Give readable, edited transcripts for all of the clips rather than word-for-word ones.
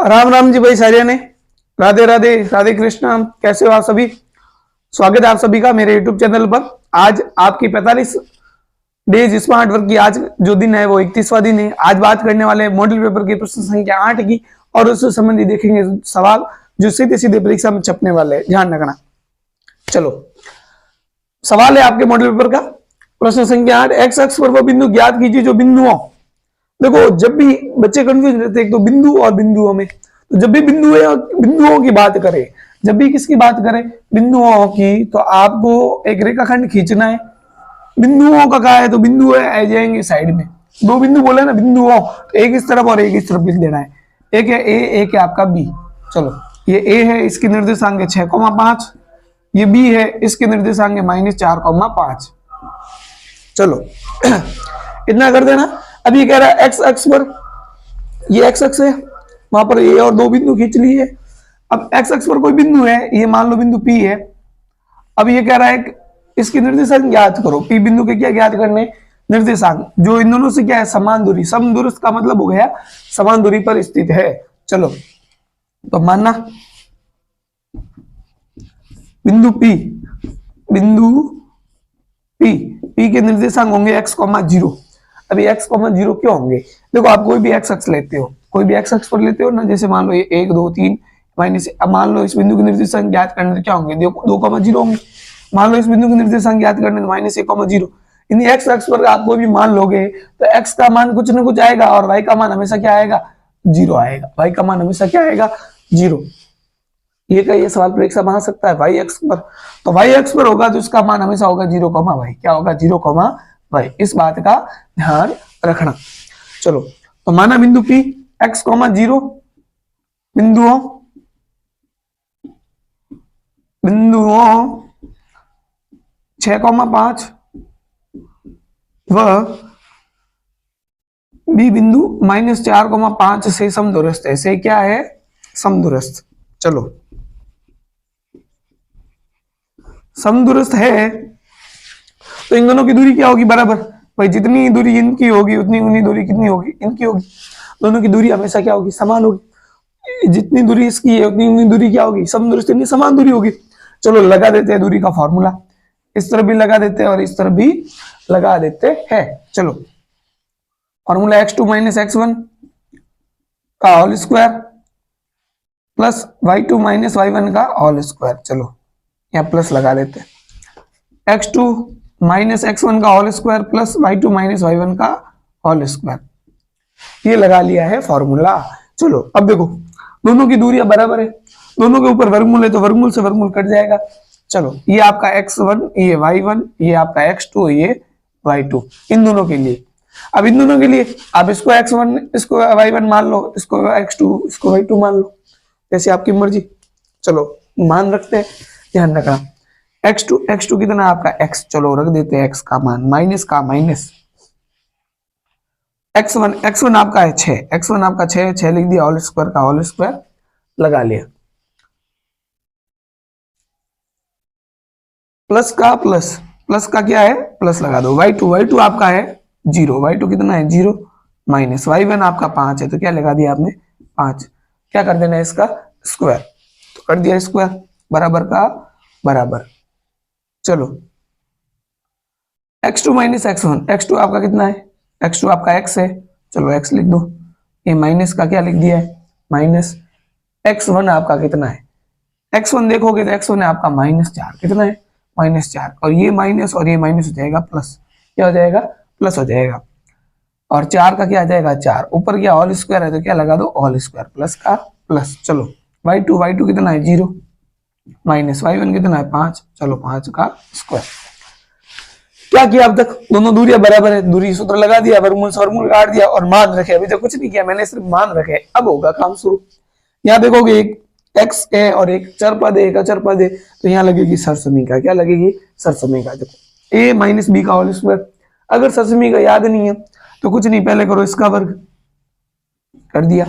राम राम जी भाई सारिया ने। राधे राधे, राधे कृष्णा। कैसे हो आप सभी? स्वागत है आप सभी का मेरे YouTube चैनल पर। आज आपकी 45 डेज स्मार्ट वर्क की आज जो दिन है वो 31वां दिन है। आज बात करने वाले मॉडल पेपर की प्रश्न संख्या 8 की और उससे संबंधित देखेंगे सवाल जो सीधे सीधे परीक्षा में छपने वाले हैं। ध्यान रखना। चलो, सवाल है आपके मॉडल पेपर का। प्रश्न संख्या 8, एक्स अक्ष पर वो बिंदु ज्ञात कीजिए जो बिंदुओं, देखो जब भी बच्चे कंफ्यूज रहते हैं एक तो बिंदु और बिंदुओं में, तो जब भी बिंदुओं की बात करें, जब भी किसकी बात करें बिंदुओं की, तो आपको एक रेखाखंड खींचना है। बिंदुओं का कहा है तो बिंदु आ जाएंगे साइड में। दो बिंदु बोले ना बिंदुओं, तो एक इस तरफ और एक इस तरफ लिख देना है। एक है ए, एक है आपका बी। चलो, ये ए है, इसकी निर्देशांक है 6,5। ये बी है, इसके निर्देशांक है -4,5। चलो इतना कर देना। अब ये कह रहा है एक्स अक्ष पर, ये एक्स अक्ष है, वहां पर ए और दो बिंदु खींच लिए। अब एक्स अक्ष पर कोई बिंदु है, ये मान लो बिंदु पी है। अब ये कह रहा है इसकी निर्देशांक ज्ञात करो। पी बिंदु के क्या ज्ञात करने? निर्देशांक, जो इन दोनों से क्या है समान दूरी। समदूरस्थ का मतलब हो गया समान दूरी पर स्थित है। चलो तो मानना बिंदु पी, पी के निर्देशांक होंगे x,0। अभी x,0 क्यों होंगे? देखो आप कोई भी एक्स अक्ष लेते हो, कोई भी एक्स अक्ष पर लेते हो ना, जैसे मान लो ये 1 2 3 माइनस, अब मान लो इस बिंदु के निर्देशांक ज्ञात करने तो क्या होंगे? 2,0 होंगे। मान लो इस बिंदु के निर्देशांक ज्ञात करने तो -1,0। इन एक्स अक्ष पर आप कोई भी मान लोगे तो x का मान कुछ ना कुछ आएगा और y का मान हमेशा क्या आएगा? 0 आएगा। y का मान हमेशा क्या आएगा? 0। ये का ये सवाल परीक्षा में आ सकता है y अक्ष पर, तो y अक्ष पर होगा तो इसका मान हमेशा होगा 0,y। क्या होगा? 0,y। इस बात का ध्यान रखना। चलो तो माना बिंदु P x,0 बिंदुओं 6,5 व बी बिंदु -4,5 से समदूरस्थ है। से क्या है? समदूरस्थ। चलो समदूरस्थ है तो इन दोनों की दूरी क्या होगी? बराबर। भाई जितनी दूरी इनकी होगी उतनी उन्हीं दूरी कितनी होगी? इनकी होगी। दोनों की दूरी हमेशा क्या होगी? समान होगी। जितनी दूरी इसकी है उतनी उन्हीं दूरी क्या होगी? समदूरस्थ, इतनी समान दूरी होगी। चलो लगा देते हैं दूरी का फॉर्मूला। इस तरफ भी लगा देते हैं और इस तरफ भी लगा देते हैं। चलो फॉर्मूला x2 - x1 का whole square plus y2 - y1 का होल स्क्वायर। चलो यहाँ प्लस लगा देते हैं। x2 - x1 का whole square plus y2 - y1 का होल स्क्वायर। ये लगा लिया है फॉर्मूला। चलो अब देखो दोनों की दूरियां बराबर है, दोनों के ऊपर वर्गमूल है तो वर्गमूल से वर्गमूल कट जाएगा। चलो ये आपका x1, ये y1, ये आपका x2, ये y2, इन दोनों के लिए। अब इन दोनों के लिए आप इसको x1 इसको y1 मान लो, इसको x2 इसको y2 मान लो, जैसे आपकी मर्जी। चलो मान रखते हैं, ध्यान रखना। x2 कितना आपका x, चलो रख देते हैं x का मान, माइनस का माइनस। x1 आपका है 6, x1 आपका 6 लिख दिया, होल स्क्वायर का होल स्क्वायर लगा लिया। प्लस का क्या है? प्लस लगा दो। y2 आपका है 0, y2 कितना है? 0 माइनस y1 आपका 5 है तो क्या लगा दिया आपने? 5। क्या कर देना है? इसका स्क्वायर, तो कर दिया स्क्वायर, बराबर का बराबर। चलो x2 - x1, x2 आपका कितना है? x2 आपका x है, चलो x लिख दो। ये माइनस का क्या लिख दिया है? माइनस। x1 आपका कितना है? x1 देखोगे तो x1 है आपका -4, कितना है? -4। और ये माइनस और ये माइनस हो जाएगा प्लस। क्या हो जाएगा? प्लस हो जाएगा। और 4 का क्या आ जाएगा? 4। ऊपर क्या होल स्क्वायर है तो क्या लगा दो? होल स्क्वायर, प्लस का प्लस। चलो y2 कितना है? 0 माइनस y1 कितना है? 5, चलो 5 का स्क्वायर। क्या किया अब तक? दोनों दूरियां बराबर है, दूरी सूत्र लगा दिया, वर्गमूल से वर्गमूल काट दिया और मान रखे। अभी तक कुछ नहीं किया मैंने, सिर्फ मान रखे। अब होगा काम शुरू। यहाँ देखोगे एक x है और एक चर पद है, एक अचर पद है, तो यहाँ लगेगी सरसमीका। क्या लगेगी? सरसमीका। देखो a - b का होल स्क्वायर। अगर सरसमीका याद नहीं है तो कुछ नहीं, पहले करो इसका वर्ग, कर दिया।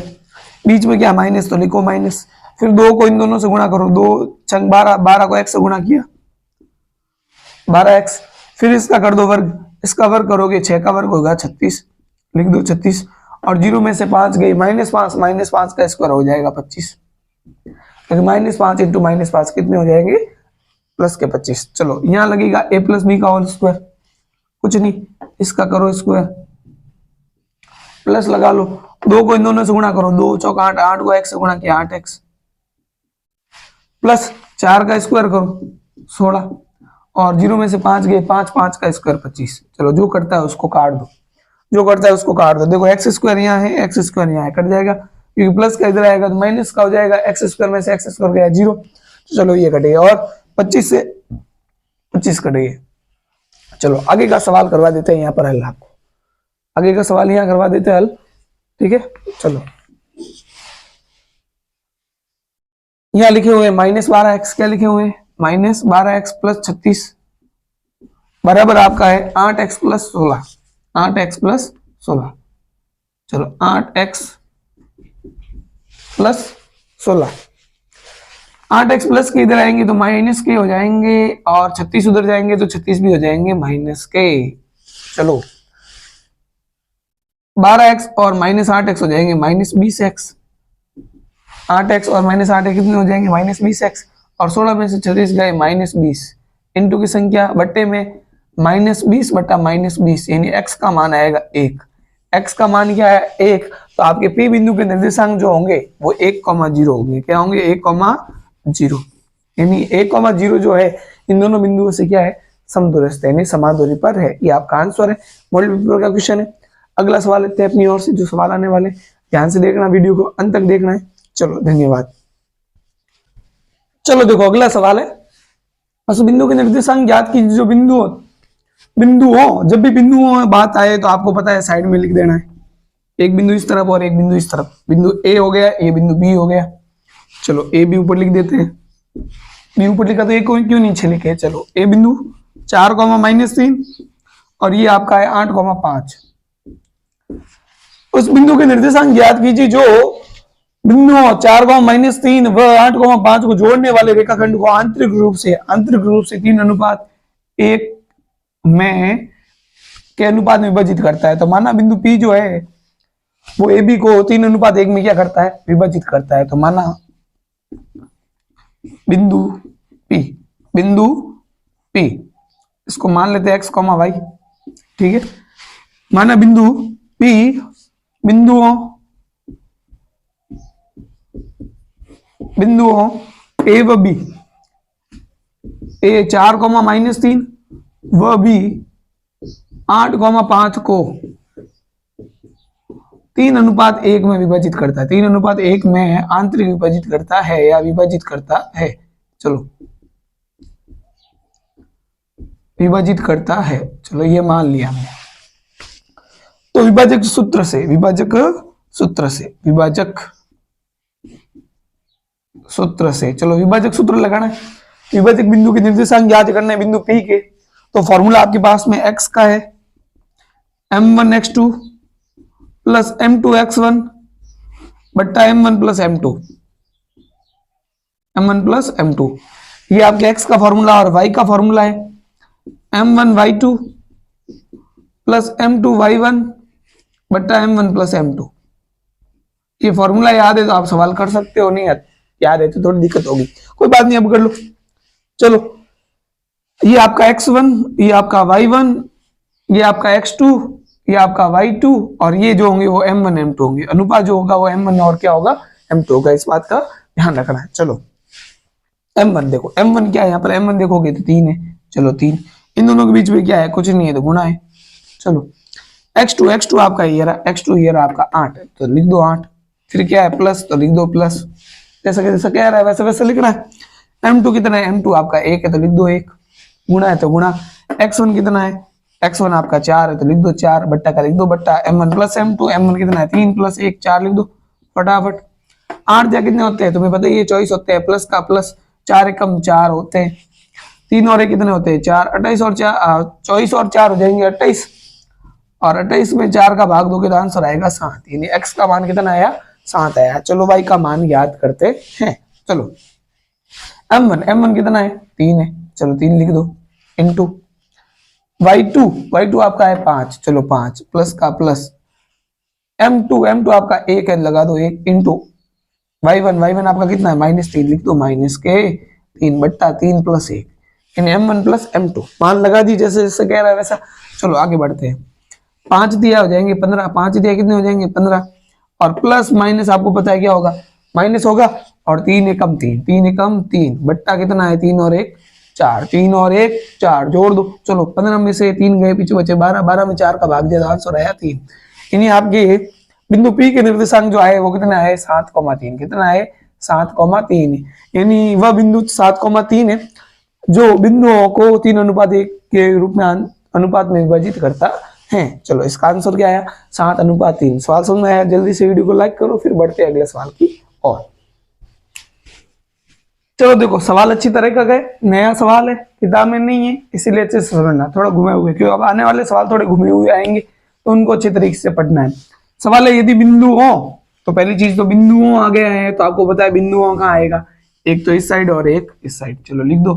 बीच में क्या माइनस, तो लिखो माइनस। फिर 2 को इन दोनों से गुणा करो, 2 छंग 12, 12 को x से गुणा किया, 12x। फिर इसका कर दो वर्ग, इसका वर्ग करोगे 6 का वर्ग होगा 36, लिख दो 36। और 0 में से 5 गई -5 का स्क्वायर हो जाएगा 25। तो -5 इंटू -5 कितने हो जाएंगे प्लस के 25। चलो यहाँ लगेगा a प्लस बी का होल स्क्वायर, कुछ नहीं इसका करो स्क्वायर, प्लस लगा लो, 2 को इन दोनों से गुणा करो, 2 चौक 8, 8 को x से गुणा किया 8x, प्लस 4 का स्क्वायर करो 16, और 0 में से 5 गए 5, 5 का स्क्वायर 25। चलो जो करता है उसको काट दो, जो करता है उसको काट दो। देखो एक्स स्क्वायर यहाँ है, एक्स स्क्वायर यहाँ है, कट जाएगा क्योंकि प्लस का इधर आएगा तो माइनस का हो जाएगा, एक्स स्क्वायर में से एक्स स्क्वायर गया 0, तो चलो ये कटेगा और 25 से 25 कटेगा। चलो आगे का सवाल करवा देते हैं यहाँ पर हल, आपको आगे का सवाल यहाँ करवा देते हैं हल, ठीक है। चलो यहाँ लिखे हुए -12x, क्या लिखे हुए -12x प्लस 36 बराबर आपका है 8x प्लस 16, 8x प्लस 16। चलो 8x प्लस 16, 8x प्लस के इधर आएंगे तो माइनस के हो जाएंगे, और 36 उधर जाएंगे तो 36 भी हो जाएंगे माइनस के। चलो 12x और -8x हो जाएंगे -20x, 8x और -8x कितने हो जाएंगे -20x, और 16 में से 36 गए -20, इंटू की संख्या बट्टे में -20 बट्टा -20, यानी x का मान आएगा 1। x का मान क्या है 1, तो आपके P बिंदु के निर्देशांक जो होंगे वो 1,0 होंगे, क्या होंगे 1,0, यानी 1,0 जो है इन दोनों बिंदुओं से क्या है समदूरस्थ है, यानी समान दूरी पर है। ये आपका आंसर है, मॉडल पेपर का क्वेश्चन है। अगला सवाल लेते हैं अपनी ओर से, जो सवाल आने वाले ध्यान से देखना, वीडियो को अंत तक देखना है। चलो धन्यवाद। चलो देखो अगला सवाल है, उस बिंदु के निर्देशांक ज्ञात कीजिए जो बिंदु हो, जब भी बिंदुओं में बात आए तो आपको पता है साइड में लिख देना है, एक बिंदु इस तरफ और एक बिंदु इस तरफ, बिंदु ए हो गया, ये बिंदु बी हो गया। चलो ए भी ऊपर लिख देते हैं, बी ऊपर लिखा तो ए को क्यों नीचे लिखे। चलो ए बिंदु 4,-3 और ये आपका है 8,5। उस बिंदु के निर्देशांक ज्ञात कीजिए जो बिंदु 4,-3 व 8,5 को जोड़ने वाले रेखाखंड को आंतरिक रूप से 3:1 में के अनुपात में विभाजित करता है। तो माना बिंदु P जो है वो AB को 3:1 में क्या करता है विभाजित करता है। तो माना बिंदु P इसको मान लेते हैं x, y, ठीक है। माना बिंदु P बिंदुओं A व B, A 4,-3 व B 8,5 को 3:1 में विभाजित करता है, 3:1 में आंतरिक विभाजित करता है या विभाजित करता है। चलो विभाजित करता है, चलो ये मान लिया हमने। तो विभाजक सूत्र से चलो विभाजक सूत्र लगाना है। विभाजक बिंदु के निर्देशांक ज्ञात करना है बिंदु P के। तो फॉर्मूला आपके पास में x का है m1x2 प्लस m2x1 बट्टा m1 प्लस m2, ये आपके x का फॉर्मूला और y का फॉर्मूला है m1y2 प्लस m2y1 बट्टा m1 प्लस m2। ये फॉर्मूला याद है तो आप सवाल कर सकते हो, नहीं याद है तो थोड़ी दिक्कत होगी, कोई बात नहीं, अब कर लो। चलो ये आपका x1, ये आपका y1, ये आपका x2, ये आपका y2, और ये जो होंगे वो m1 m2 होंगे। अनुपात जो होगा वो m1 और क्या होगा m2 होगा, इस बात का ध्यान रखना है। चलो m1 देखो, m1 क्या है यहाँ पर, m1 देखोगे तो 3 है। चलो 3, इन दोनों के बीच में क्या है कुछ नहीं है तो गुणा है। चलो x2 आपका ये रहा, x2 ये रहा आपका 8 तो लिख दो 8, फिर क्या है प्लस तो लिख दो प्लस, जैसा क्या रहा है वैसे लिखना है। m2 कितना है, m2 आपका 1 है तो लिख दो 1, गुणा है तो गुणा। x1 कितना है, x1 आपका 4 है तो लिख दो 4, बट्टा का लिख दो बट्टा, m1 प्लस m2, m1 कितना है 3 प्लस 1 4 लिख दो फटाफट। 8 जा कितने होते हैं तुम्हें पता है, ये 24 होते हैं, प्लस का प्लस 4 एकम 4 होते हैं, 3 और 1 कितने होते हैं 4, 28 और 4 24 और 4 हो जाएंगे 28, और 28 में 4 का भाग दोगे तो आंसर आएगा 7, यानी x का मान कितना आया 7 आया। चलो y का मान याद करते हैं। चलो m1 कितना है 3 है, चलो 3 लिख दो, इनटू y2 आपका है 5, चलो 5 प्लस का प्लस M2 आपका एक है, लगा दो एक इंटू y1 आपका कितना है -3, लिख दो -3 प्लस 1 इन M1 प्लस M2 मान लगा दी जैसे जैसे कह रहा है वैसा। चलो आगे बढ़ते हैं। 5 दिया हो जाएंगे 15, 5 दिया कितने हो जाएंगे 15, और प्लस माइनस आपको पता है क्या होगा, माइनस होगा, और 3 एकम 3, 3 एकम 3 बट्टा कितना है 3 और 1 4, 3 और 1 4 जोड़ दो। चलो 15 में से 3 गए पीछे बचे 12, 12 में 4 का भाग दिया तो आंसर आया 3। यानी आपके बिंदु P के निर्देशांक जो आए वो कितना है 7,3, कितना है 7,3, यानी वह बिंदु 7,3 है जो बिंदुओं को 3:1 के रूप में अनुपात में विभाजित करता है। चलो इसका आंसर क्या आया 7:3। सवाल समझ में आया? जल्दी से वीडियो को लाइक करो, फिर बढ़ते हैं अगले सवाल की ओर। चलो देखो सवाल अच्छी तरह का गए, नया सवाल है, किताब में नहीं है, इसीलिए अच्छे से समझना, थोड़ा घुमे हुए, क्योंकि अब आने वाले सवाल थोड़े घुमे हुए आएंगे तो उनको अच्छे तरीके से पढ़ना है। सवाल है यदि बिंदु हो, तो पहली चीज तो बिंदुओं आ गया है, तो आपको पता है बिंदुओं कहाँ आएगा, एक तो इस साइड और एक इस साइड। चलो लिख दो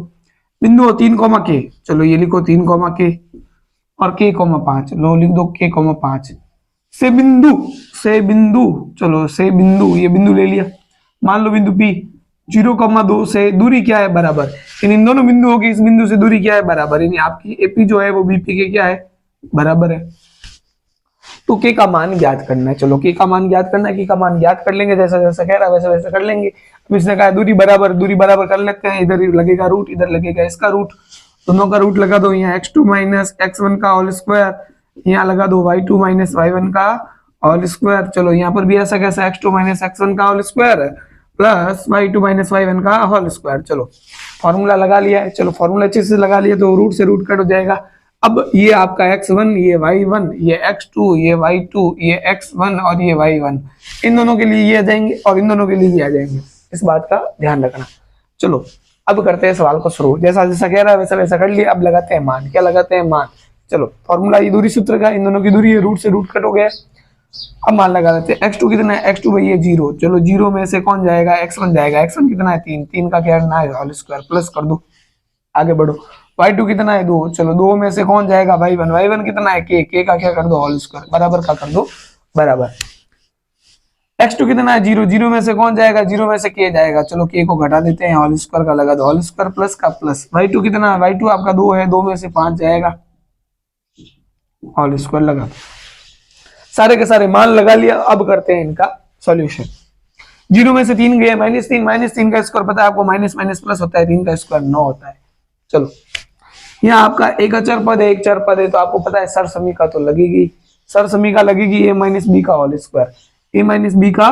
बिंदु 3, के, चलो ये लिखो 3, के और k, 5, लो लिख दो k, 5 से बिंदु, चलो से बिंदु, ये बिंदु ले लिया, मान लो बिंदु P 0,2 से दूरी क्या है बराबर, इन दोनों बिंदुओं की इस बिंदु से दूरी क्या है बराबर, यानी आपकी AP जो है वो BP के क्या है बराबर है। तो k का मान ज्ञात करना है। चलो k का मान ज्ञात करना है, k का मान ज्ञात कर लेंगे, जैसा जैसा कह रहा है वैसा वैसा कर लेंगे। अब इसने कहा दूरी बराबर कर लेते हैं, इधर लगेगा रूट, इधर लगेगा इसका रूट, दोनों का रूट लगा दो, यहाँ x2 माइनस x1 का होल स्क्वायर, यहाँ लगा दो y2 माइनस y1 का होल स्क्वायर। चलो यहाँ पर भी ऐसा कैसा x2 माइनस x1 का whole square plus y2 minus y1 का होल स्क्वायर। चलो फॉर्मूला लगा लिया है, चलो फॉर्मूला अच्छे से लगा लिया तो रूट से रूट कट हो जाएगा। अब ये आपका x1, ये y1, ये x2, ये y2, ये x1 और ये y1, इन दोनों के लिए ये आ जाएंगे और इन दोनों के लिए ये आ जाएंगे, इस बात का ध्यान रखना। चलो अब करते हैं सवाल को शुरू, जैसा जैसा कह रहा है वैसा वैसा कर लिया। अब लगाते हैं मान, क्या लगाते हैं मान। चलो फॉर्मूला ये दूरी सूत्र का, इन दोनों की दूरी है, रूट से रूट कट हो गया। अब मान लगा देते हैं x2 कितना है, x2 भाई ये 0, चलो 0 में से कौन जाएगा x1 जाएगा, x1 कितना है 3, 3 का क्या करना है होल स्क्वायर, प्लस कर दो, आगे बढ़ो। y2 कितना है 2, चलो 2 में से कौन जाएगा y1, y1 कितना है k का क्या कर दो होल स्क्वायर, बराबर का कर दो बराबर। x2 कितना है 0, 0 में से कौन जाएगा, 0 में से k जाएगा, चलो k को घटा देते हैं, होल स्क्वायर का लगा दो, होल स्क्वायर प्लस का प्लस। y2 कितना है, y2 आपका 2 है, 2 में से 5 जाएगा, होल स्क्वायर लगा दो। सारे के सारे मान लगा लिया। अब करते हैं इनका सॉल्यूशन। 0 में से 3 गए, -3 का स्क्वायर पता है आपको, माइनस माइनस प्लस होता है, 3 का स्क्वायर 9 होता है। चलो यहाँ आपका एक अचर पद है, एक चर पद है, तो आपको पता है सर समीका तो लगेगी, सर समीका लगेगी a माइनस बी का whole square, a minus B का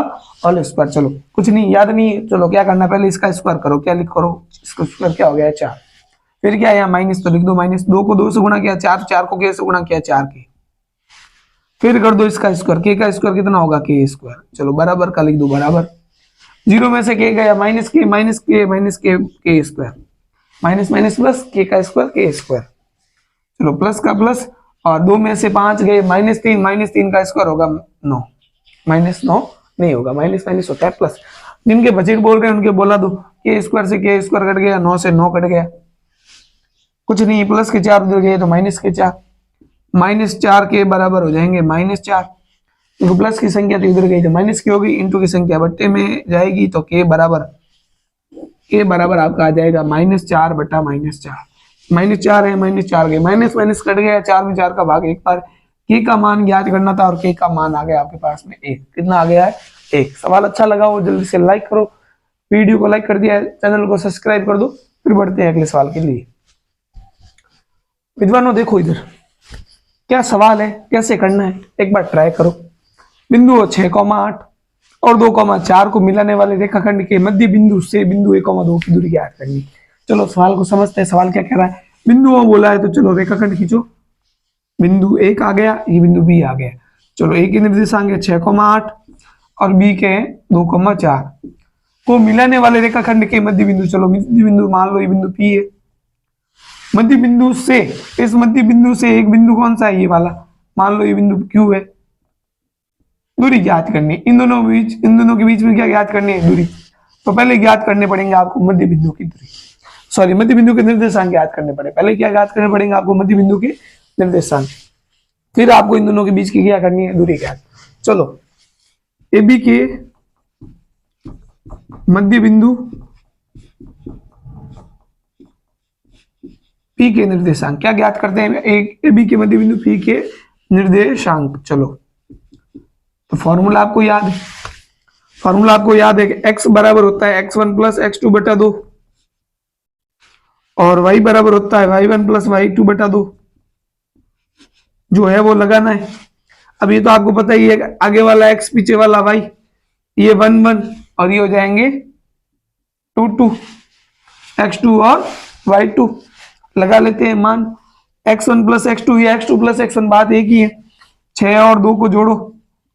होल स्क्वायर। चलो कुछ नहीं याद नहीं, चलो क्या करना, पहले इसका स्क्वायर करो, क्या लिख करो, इसका स्क्वायर क्या हो गया 4, फिर क्या यहाँ माइनस तो लिख दो, -2 को 2 से गुणा किया 4, 4 को k से गुणा किया 4 के, फिर कर दो इसका स्क्वायर, k का स्क्वायर कितना होगा k स्क्वायर, चलो बराबर का लिख दो बराबर। 0 में से k गया माइनस के square, minus minus plus k का स्क्वायर k स्क्वायर, चलो प्लस का प्लस, और 2 में से 5 गए, -3 का स्क्वायर होगा 9, -9 नहीं होगा, माइनस माइनस होता है प्लस। जिनके बजट बोल रहे हैं उनके बोला दो, k स्क्वायर से k स्क्वायर कट गया, 9 से 9 कट गया, कुछ नहीं, प्लस के 4 उधर गए तो माइनस के 4, -4 के बराबर हो जाएंगे -4, तो प्लस की संख्या तो इधर गई तो माइनस की होगी, इंटू की संख्या बट्टे में जाएगी तो k बराबर आपका आ जाएगा -4 बटा -4, -4 है, -4 गए, माइनस माइनस कट गया, 4 में 4 का भाग एक बार, k का मान ज्ञात करना था और k का मान आ गया आपके पास में 1, कितना आ गया है 1। सवाल अच्छा लगा हो जल्दी से लाइक करो, वीडियो को लाइक कर दिया है, चैनल को सब्सक्राइब कर दो, फिर बढ़ते हैं अगले सवाल के लिए। विद्वानों देखो इधर क्या सवाल है, कैसे करना है एक बार ट्राई करो। बिंदु 6,8 और 2,4 को मिलाने वाले रेखाखंड के मध्य बिंदु से बिंदु 1,2 की दूरी ज्ञात करनी। चलो सवाल को समझते हैं, सवाल क्या कह रहा है, बिंदुओं बोला है तो चलो रेखाखंड खींचो, बिंदु 1 आ गया, ये बिंदु B आ गया, चलो A के निर्देशांक है 6,8 और B के 2,4 को मिलाने वाले रेखाखंड के मध्य बिंदु, चलो मध्य बिंदु मान लो ये बिंदु P है, मध्य बिंदु से, इस मध्य बिंदु से एक बिंदु कौन सा है ये वाला, मान लो ये बिंदु Q है, दूरी ज्ञात करनी है, इन दोनों के बीच में क्या ज्ञात करनी है दूरी, तो पहले ज्ञात करने पड़ेंगे आपको मध्य बिंदु की दूरी, सॉरी मध्य बिंदु के निर्देशांक ज्ञात करने पड़े, पहले क्या ज्ञात करने पड़ेंगे आपको मध्य बिंदु के निर्देशांक, फिर आपको इन दोनों के बीच की क्या करनी है दूरी ज्ञात। चलो ए बी के मध्य बिंदु पी के निर्देशांक क्या ज्ञात करते हैं? एक ए बी के मध्य बिंदु पी के निर्देशांक। चलो तो फॉर्मूला आपको याद है, फॉर्मूला आपको याद है कि x बराबर होता है x1 प्लस x2 बटा 2 और y बराबर होता है y1 प्लस y2 बटा 2, जो है वो लगाना है। अब ये तो आपको पता ही है, आगे वाला x पीछे वाला y, ये 1 1 और ये हो जाएंगे 2 2, x2 और y2 लगा लेते हैं मान। x1 प्लस x2 या x2 प्लस x1 बात एक ही है। 6 और 2 को जोड़ो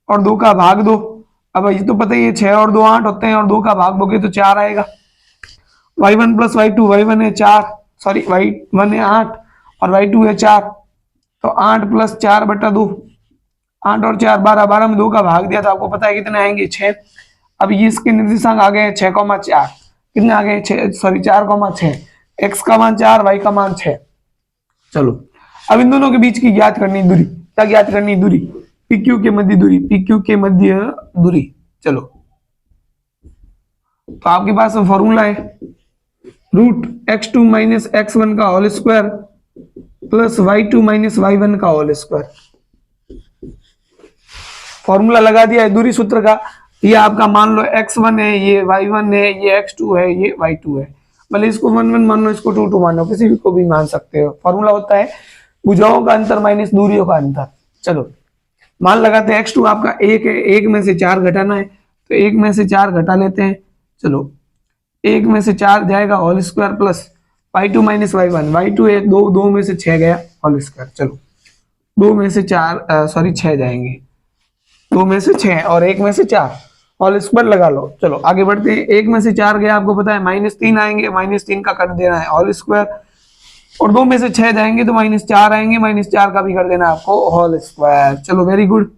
और 2 का भाग दो। अब ये तो पता ही है 6 और 2 8 होते हैं और 2 का भाग दोगे तो 4 आएगा। y1 प्लस y2, y1 है 4, सॉरी y1 है 8 और y2 है 4, तो 8 प्लस 4 बटा 2, 8 और 4 12, 12 में 2 का भाग दिया तो आपको पता है कितने आएंगे 6। अब ये इसके निर्देशांक आ गए 6,4, कितने आ गए 6, सॉरी 4,6, x का मान 4, y का मान 6। चलो अब इन दोनों के बीच की ज्ञात करनी दूरी, क्या ज्ञात करनी दूरी? PQ के मध्य दूरी, PQ के मध्य दूरी। चलो तो आपके पास फॉर्मूला है रूट x2 माइनस x1 का whole square plus y2 minus y1 का होल स्क्वायर। फॉर्मूला लगा दिया है दूरी सूत्र का। ये आपका मान लो x1 है, ये y1 है, ये x2 है, ये y2 है। भले इसको 1 1 मान लो, इसको 2 2 मान लो, किसी भी को भी मान सकते हो। फॉर्मूला होता है भुजाओं का अंतर माइनस दूरियों का अंतर। चलो मान लगाते हैं x2 आपका 1 है, 1 में से 4 घटाना है तो 1 में से 4 घटा लेते हैं। चलो 1 में से 4 जाएगा whole square plus y2 minus y1, y2 है 2, 2 में से 6 गया होल स्क्वायर। चलो 2 में से 4 सॉरी 6 जाएंगे, 2 में से 6 और 1 में से 4 होल स्क्वायर लगा लो। चलो आगे बढ़ते हैं। 1 में से 4 गया, आपको पता है -3 आएंगे, -3 का कर देना है होल स्क्वायर, और 2 में से 6 जाएंगे तो -4 आएंगे, -4 का भी कर देना है आपको होल स्क्वायर। चलो वेरी गुड।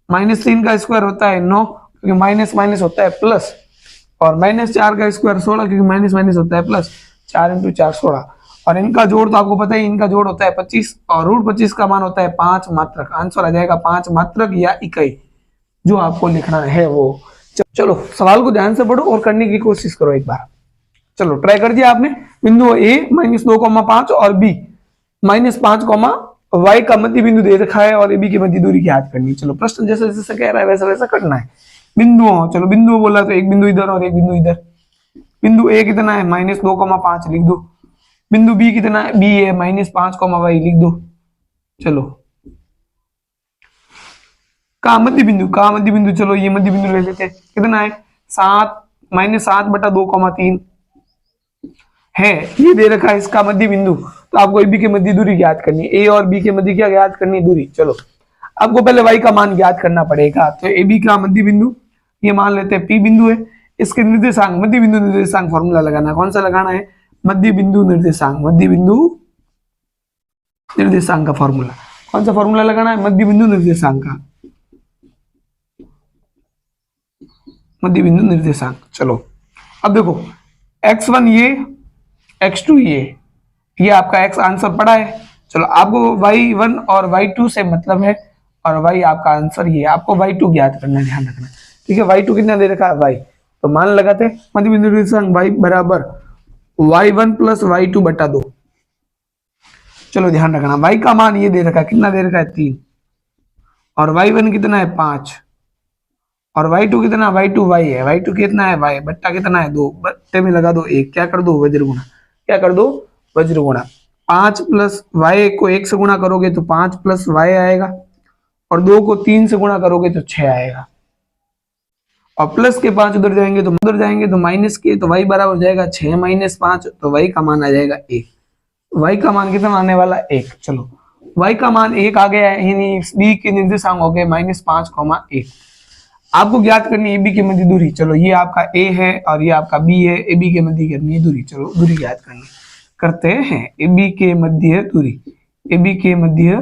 -3 का स्क्वायर होता है 9, क्योंकि माइनस माइनस होता है प्लस, और -4 का स्क्वायर 16, क्योंकि माइनस माइनस होता है प्लस। 4 × 4 16, और इनका जोड़ तो आपको पता है, इनका जोड़ होता है 25, और रूट 25 का मान होता है 5 मात्रक। आंसर आ जाएगा 5 मात्रक या इकाई, जो आपको लिखना है वो। चलो सवाल को ध्यान से पढ़ो और करने की कोशिश करो एक बार। चलो ट्राई कर दिया आपने। बिंदु A -2,5 और B -5, y का मध्य बिंदु दे रखा है और AB की मध्य दूरी ज्ञात करनी। चलो प्रश्न जैसे जैसे कह रहा है वैसा वैसा करना है। बिंदुओं, चलो बिंदु बोला तो एक बिंदु इधर और एक बिंदु इधर। बिंदु A कितना है -2,5 लिख दो। बिंदु B कितना है, B है -5, y लिख दो। चलो का मध्य बिंदु, चलो ये मध्य बिंदु ले लेते हैं। कितना है 7 -7 बटा 2,3 है, ये दे रखा है इसका मध्य बिंदु। तो आपको AB के मध्य दूरी ज्ञात करनी है। A और B के मध्य क्या ज्ञात करनी है? दूरी। चलो आपको पहले y का मान ज्ञात करना पड़ेगा। तो AB का मध्य बिंदु ये मान लेते हैं P बिंदु है। इसके निर्देशांक, मध्य बिंदु निर्देशांक फॉर्मूला लगाना है। कौन सा लगाना है? मध्य बिंदु निर्देशांक, मध्य बिंदु निर्देशांक का फॉर्मूला। कौन सा फॉर्मूला लगाना है? मध्य बिंदु निर्देशांक का, मध्य बिंदु निर्देशांक। चलो अब देखो x1 ये, x2 ये आपका x आंसर पड़ा है। चलो आपको y1 और y2 से मतलब है, और y आपका आंसर ये। आपको y2 ज्ञात करना है, ध्यान रखना। ठीक है, y2 कितना दे रखा है? y। तो मान लगाते हैं मध्य बिंदु निर्देशांक y बराबर y1 प्लस y2 बटा 2। चलो ध्यान रखना, y का मान ये दे रखा है, कितना दे रखा है? 3, और y1 कितना है? 5, और y2 कितना? y2 y है, y2 कितना है? y बट्टा कितना है? 2, बट्टे में लगा दो 1, क्या कर दो? वज्र गुणा। क्या कर दो? वज्र गुणा। 5 प्लस y को 1 से गुणा करोगे तो 5 प्लस y आएगा, और 2 को 3 से गुणा करोगे तो 6 आएगा, और प्लस के 5 उधर जाएंगे तो माइनस के, तो y बराबर हो जाएगा 6 - 5, तो y का मान आ जाएगा 1। y का मान कितना आने वाला? 1। चलो y का मान 1 आ गया है, यानी b के निर्देशांक हो गए -5,1। आपको ज्ञात करनी है AB की मध्य दूरी। चलो ये आपका A है और ये आपका B है, AB के मध्य करनी है दूरी। चलो दूरी ज्ञात करनी करते हैं। AB के मध्य दूरी, AB के मध्य,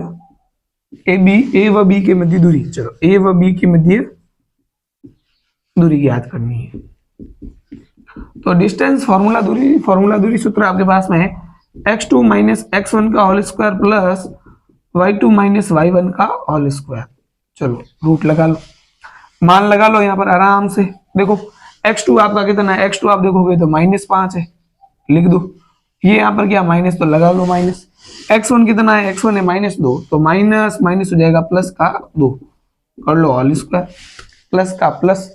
A व B के मध्य दूरी। चलो A व B के मध्य दूरी ज्ञात करनी है। तो डिस्टेंस फॉर्मूला दूरी सूत्र आपके पास में है x2 माइनस x1 का whole square plus y2 minus y1 का होल स्क्वायर। चलो रूट लगा लो। मान लगा लो यहाँ पर आराम से। देखो x2 आपका कितना है, x2 आप देखोगे तो -5 है, लिख दो। ये यहाँ पर क्या माइनस, तो लगा लो माइनस। x1 कितना है, x1 है -2, तो माइनस माइनस हो जाएगा प्लस का 2, कर लो होल स्क्वायर, प्लस का प्लस।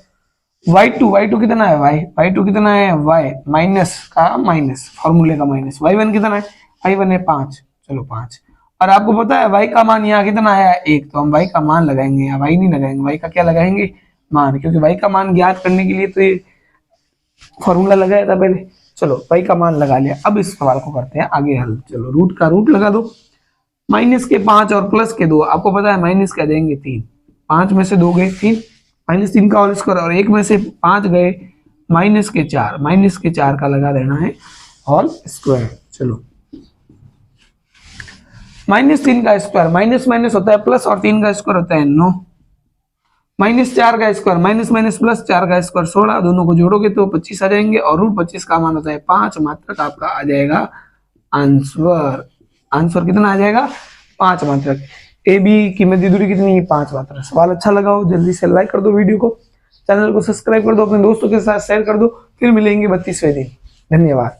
y2 कितना है, y2 कितना है, y माइनस का माइनस, फॉर्मूले का माइनस। y1 कितना है, y1 है 5, चलो 5। और आपको पता है y का मान यहाँ कितना आया है 1, तो हम y का मान लगाएंगे, यहाँ y नहीं लगाएंगे, y का क्या लगाएंगे, मान, क्योंकि y का मान ज्ञात करने के लिए तो ये फॉर्मूला लगाया था पहले। चलो y का मान लगा लिया, अब इस सवाल को करते हैं आगे हल। चलो रूट का रूट लगा दो, माइनस के 5 और प्लस के 2, आपको पता है माइनस क्या देंगे 3, 5 में से 2 गए 3, -3 का होल स्क्वायर, और 1 में से 5 गए -4 का लगा देना है होल स्क्वायर। चलो -3 का स्क्वायर, माइनस माइनस होता है प्लस, और 3 का स्क्वायर होता है 9, -4 का स्क्वायर, माइनस माइनस प्लस, 4 का स्क्वायर 16, दोनों को जोड़ोगे तो 25 आ जाएंगे, और रूट 25 का मान होता है 5 मात्रक, आपका आ जाएगा आंसर। आंसर कितना आ जाएगा, 5 मात्रक। ए बी की मध्य दूरी कितनी है, 5 मात्रक। सवाल अच्छा लगा हो जल्दी से लाइक कर दो वीडियो को, चैनल को सब्सक्राइब कर दो, अपने दोस्तों के साथ शेयर कर दो। फिर मिलेंगे 32वें दिन। धन्यवाद।